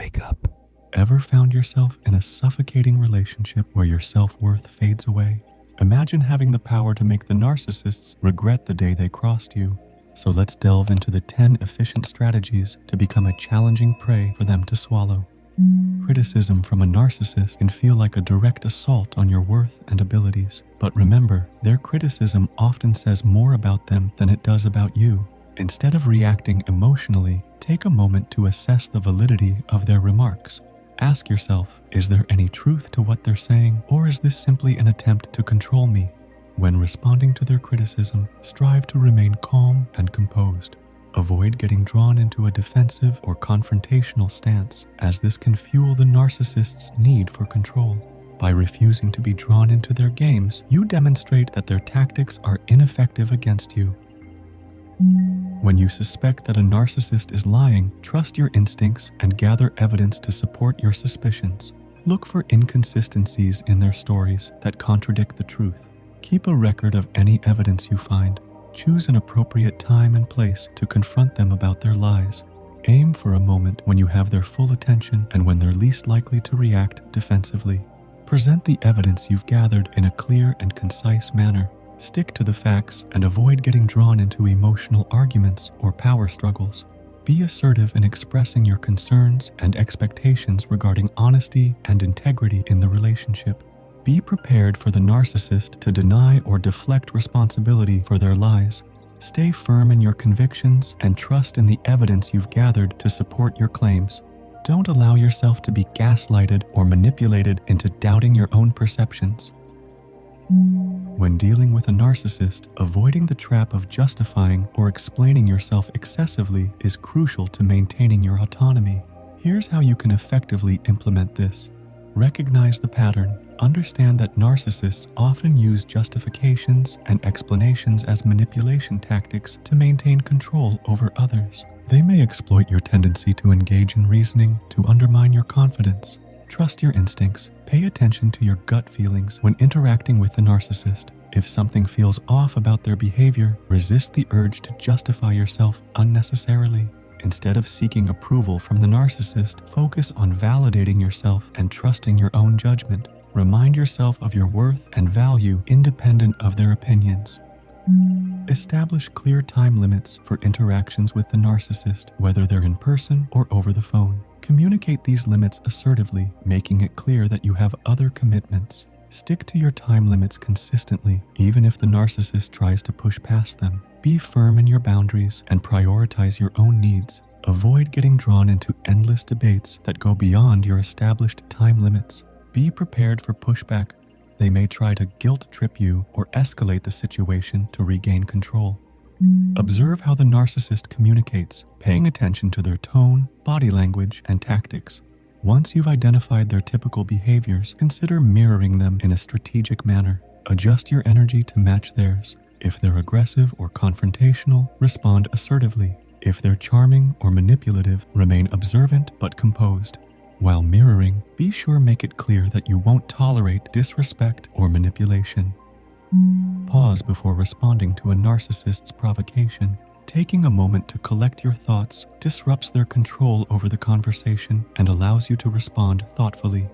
wake up. Ever found yourself in a suffocating relationship where your self-worth fades away? Imagine having the power to make the narcissists regret the day they crossed you. So let's delve into the 10 efficient strategies to become a challenging prey for them to swallow. Criticism from a narcissist can feel like a direct assault on your worth and abilities. But remember, their criticism often says more about them than it does about you. Instead of reacting emotionally, take a moment to assess the validity of their remarks. Ask yourself, is there any truth to what they're saying, or is this simply an attempt to control me? When responding to their criticism, strive to remain calm and composed. Avoid getting drawn into a defensive or confrontational stance, as this can fuel the narcissist's need for control. By refusing to be drawn into their games, you demonstrate that their tactics are ineffective against you. When you suspect that a narcissist is lying, trust your instincts and gather evidence to support your suspicions. Look for inconsistencies in their stories that contradict the truth. Keep a record of any evidence you find. Choose an appropriate time and place to confront them about their lies. Aim for a moment when you have their full attention and when they're least likely to react defensively. Present the evidence you've gathered in a clear and concise manner. Stick to the facts and avoid getting drawn into emotional arguments or power struggles. Be assertive in expressing your concerns and expectations regarding honesty and integrity in the relationship. Be prepared for the narcissist to deny or deflect responsibility for their lies. Stay firm in your convictions and trust in the evidence you've gathered to support your claims. Don't allow yourself to be gaslighted or manipulated into doubting your own perceptions. When dealing with a narcissist, avoiding the trap of justifying or explaining yourself excessively is crucial to maintaining your autonomy. Here's how you can effectively implement this. Recognize the pattern. Understand that narcissists often use justifications and explanations as manipulation tactics to maintain control over others. They may exploit your tendency to engage in reasoning to undermine your confidence. Trust your instincts. Pay attention to your gut feelings when interacting with the narcissist. If something feels off about their behavior, resist the urge to justify yourself unnecessarily. Instead of seeking approval from the narcissist, focus on validating yourself and trusting your own judgment. Remind yourself of your worth and value independent of their opinions. Establish clear time limits for interactions with the narcissist, whether they're in person or over the phone. Communicate these limits assertively, making it clear that you have other commitments. Stick to your time limits consistently, even if the narcissist tries to push past them. Be firm in your boundaries and prioritize your own needs. Avoid getting drawn into endless debates that go beyond your established time limits. Be prepared for pushback. They may try to guilt trip you or escalate the situation to regain control. Observe how the narcissist communicates, paying attention to their tone, body language, and tactics. Once you've identified their typical behaviors, consider mirroring them in a strategic manner. Adjust your energy to match theirs. If they're aggressive or confrontational, respond assertively. If they're charming or manipulative, remain observant but composed. While mirroring, be sure make it clear that you won't tolerate disrespect or manipulation. Pause before responding to a narcissist's provocation. Taking a moment to collect your thoughts disrupts their control over the conversation and allows you to respond thoughtfully.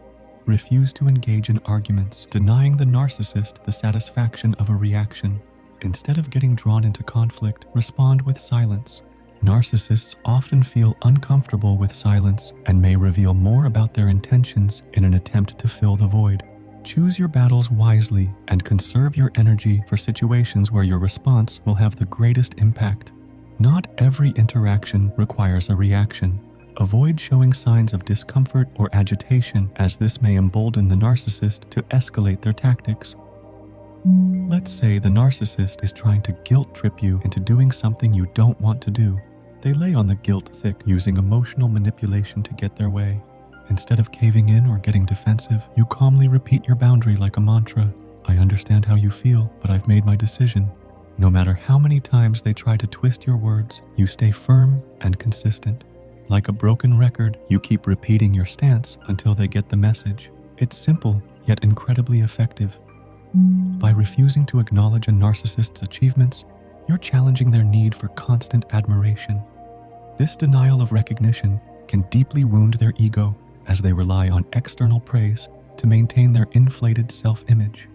Refuse to engage in arguments, denying the narcissist the satisfaction of a reaction. Instead of getting drawn into conflict, respond with silence. Narcissists often feel uncomfortable with silence and may reveal more about their intentions in an attempt to fill the void. Choose your battles wisely and conserve your energy for situations where your response will have the greatest impact. Not every interaction requires a reaction. Avoid showing signs of discomfort or agitation, as this may embolden the narcissist to escalate their tactics. Let's say the narcissist is trying to guilt trip you into doing something you don't want to do. They lay on the guilt thick, using emotional manipulation to get their way. Instead of caving in or getting defensive, you calmly repeat your boundary like a mantra. I understand how you feel, but I've made my decision. No matter how many times they try to twist your words, you stay firm and consistent. Like a broken record, you keep repeating your stance until they get the message. It's simple, yet incredibly effective. By refusing to acknowledge a narcissist's achievements, you're challenging their need for constant admiration. This denial of recognition can deeply wound their ego as they rely on external praise to maintain their inflated self-image.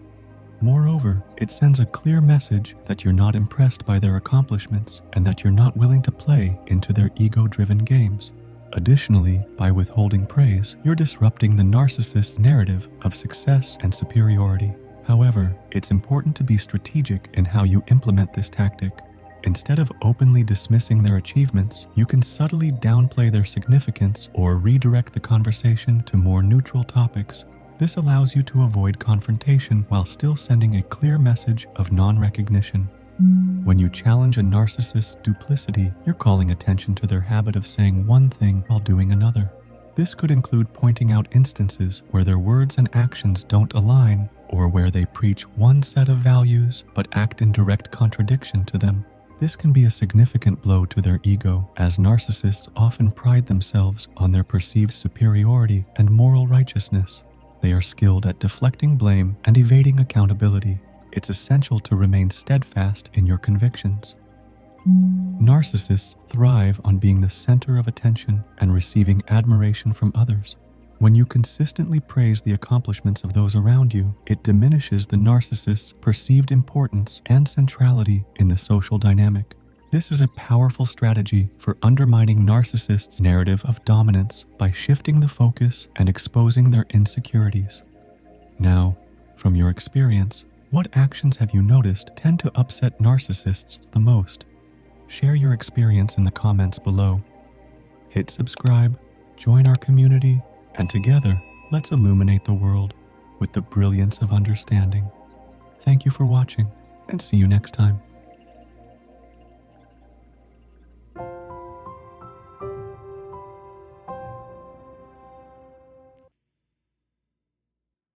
Moreover, it sends a clear message that you're not impressed by their accomplishments and that you're not willing to play into their ego-driven games. Additionally, by withholding praise, you're disrupting the narcissist's narrative of success and superiority. However, it's important to be strategic in how you implement this tactic. Instead of openly dismissing their achievements, you can subtly downplay their significance or redirect the conversation to more neutral topics. This allows you to avoid confrontation while still sending a clear message of non-recognition. When you challenge a narcissist's duplicity, you're calling attention to their habit of saying one thing while doing another. This could include pointing out instances where their words and actions don't align, or where they preach one set of values but act in direct contradiction to them. This can be a significant blow to their ego, as narcissists often pride themselves on their perceived superiority and moral righteousness. They are skilled at deflecting blame and evading accountability. It's essential to remain steadfast in your convictions. Narcissists thrive on being the center of attention and receiving admiration from others. When you consistently praise the accomplishments of those around you, it diminishes the narcissist's perceived importance and centrality in the social dynamic. This is a powerful strategy for undermining narcissists' narrative of dominance by shifting the focus and exposing their insecurities. Now, from your experience, what actions have you noticed tend to upset narcissists the most? Share your experience in the comments below. Hit subscribe, join our community, and together, let's illuminate the world with the brilliance of understanding. Thank you for watching, and see you next time.